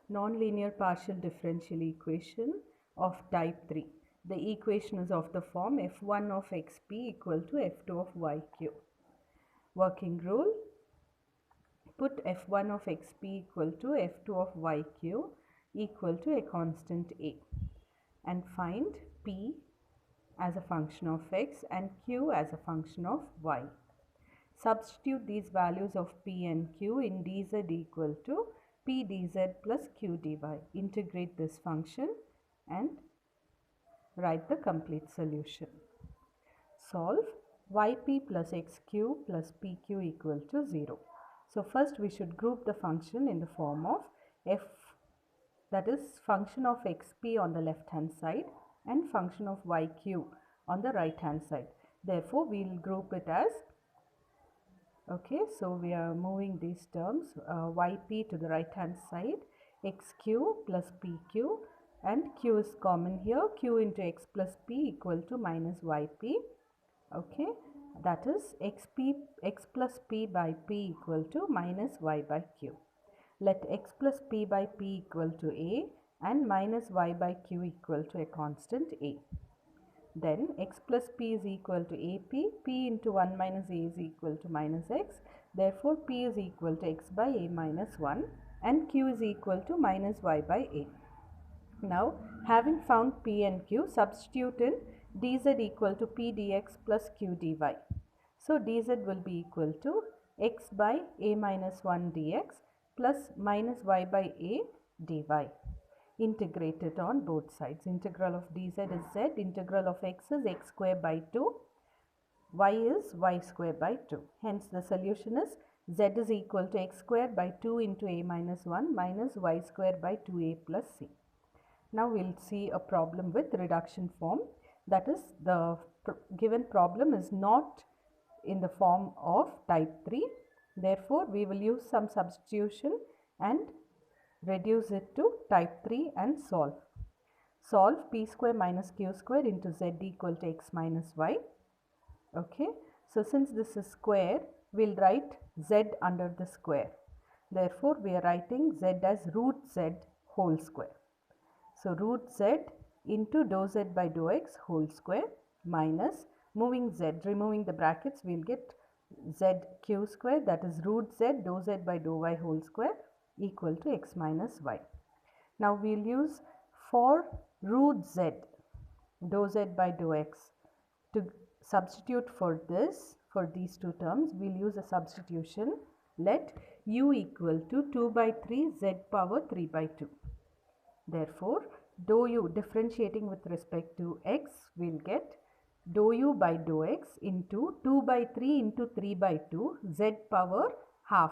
non-linear partial differential equation of type 3. The equation is of the form f1 of xp equal to f2 of yq. Working rule, put f1 of xp equal to f2 of yq equal to a constant a and find p as a function of x and q as a function of y. Substitute these values of p and q in dz equal to p dz plus q dy. Integrate this function and write the complete solution. Solve yp plus xq plus pq equal to 0. So first we should group the function in the form of f, that is function of xp on the left hand side and function of yq on the right hand side. Therefore we will group it as, okay, so we are moving these terms, yp to the right hand side, xq plus pq, and q is common here, q into x plus p equal to minus yp. Okay, that is x plus p by p equal to minus y by q. Let x plus p by p equal to a and minus y by q equal to a constant a. Then x plus p is equal to ap, p into 1 minus a is equal to minus x. Therefore, p is equal to x by a minus 1 and q is equal to minus y by a. Now, having found p and q, substitute in dz equal to p dx plus q dy. So, dz will be equal to x by a minus 1 dx plus minus y by a dy. Integrate it on both sides. Integral of dz is z, integral of x is x square by 2, y is y square by 2. Hence, the solution is z is equal to x square by 2 into a minus 1 minus y square by 2a plus c. Now, we will see a problem with reduction form. That is, the given problem is not in the form of type 3. Therefore, we will use some substitution and reduce it to type 3 and solve. Solve p square minus q square into z equal to x minus y. Okay. So, since this is square, we will write z under the square. Therefore, we are writing z as root z whole square. So, root z into dou z by dou x whole square minus, moving z, removing the brackets, we will get z q square, that is root z dou z by dou y whole square equal to x minus y. Now, we will use for root z dou z by dou x to substitute for this, for these two terms, we will use a substitution. Let u equal to 2 by 3 z power 3 by 2. Therefore, dou u, differentiating with respect to x, we will get dou u by dou x into 2 by 3 into 3 by 2 z power half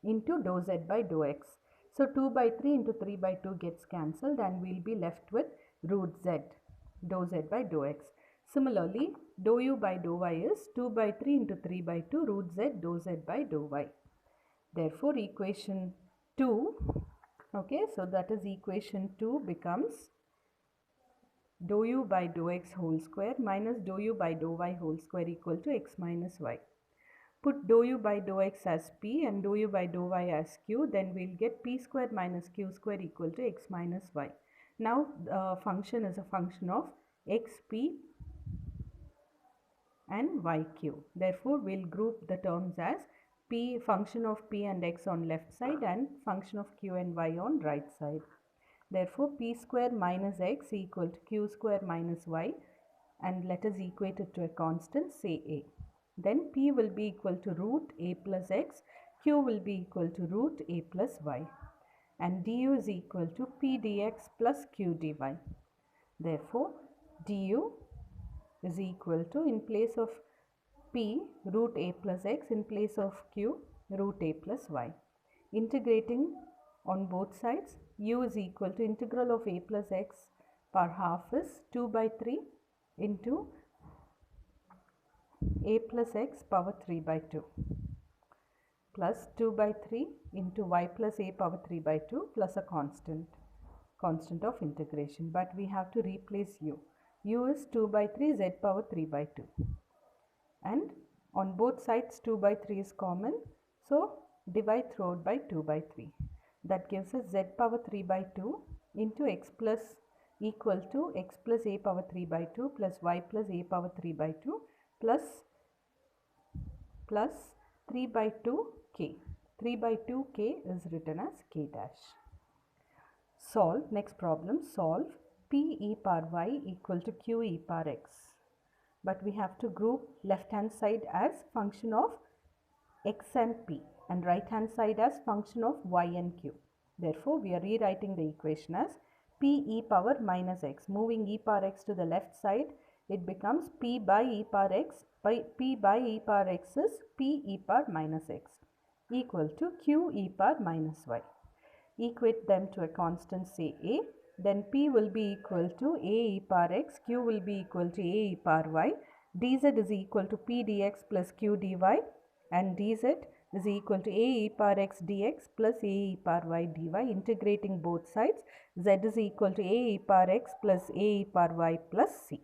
into dou z by dou x. So, 2 by 3 into 3 by 2 gets cancelled and we will be left with root z dou z by dou x. Similarly, dou u by dou y is 2 by 3 into 3 by 2 root z dou z by dou y. Therefore, equation 2, okay, so that is equation 2 becomes dou u by dou x whole square minus dou u by dou y whole square equal to x minus y. Put dou u by dou x as p and dou u by dou y as q, then we will get p square minus q square equal to x minus y. Now, the function is a function of xp and yq. Therefore, we will group the terms as p, function of p and x on left side and function of q and y on right side. Therefore, p square minus x equal to q square minus y, and let us equate it to a constant, say a. Then p will be equal to root a plus x, q will be equal to root a plus y, and du is equal to p dx plus q dy. Therefore, du is equal to, in place of p, root a plus x, in place of q, root a plus y. Integrating on both sides, u is equal to integral of a plus x power half is 2 by 3 into a plus x power 3 by 2 plus 2 by 3 into y plus a power 3 by 2 plus a constant of integration. But we have to replace u. U is 2 by 3 z power 3 by 2. And on both sides 2 by 3 is common. So, divide throughout by 2 by 3. That gives us z power 3 by 2 into x plus equal to x plus a power 3 by 2 plus y plus a power 3 by 2 plus 3 by 2k. 3 by 2k is written as k dash. Solve, next problem, solve p e power y equal to q e power x. But we have to group left hand side as function of x and p and right hand side as function of y and q. Therefore, we are rewriting the equation as p e power minus x. Moving e power x to the left side, it becomes p by e power x. By p by e power x is p e power minus x equal to q e power minus y. Equate them to a constant, say a. Then p will be equal to a e power x, q will be equal to a e power y. Dz is equal to p dx plus q dy, and dz is equal to a e power x dx plus a e power y dy. Integrating both sides, z is equal to a e power x plus a e power y plus c.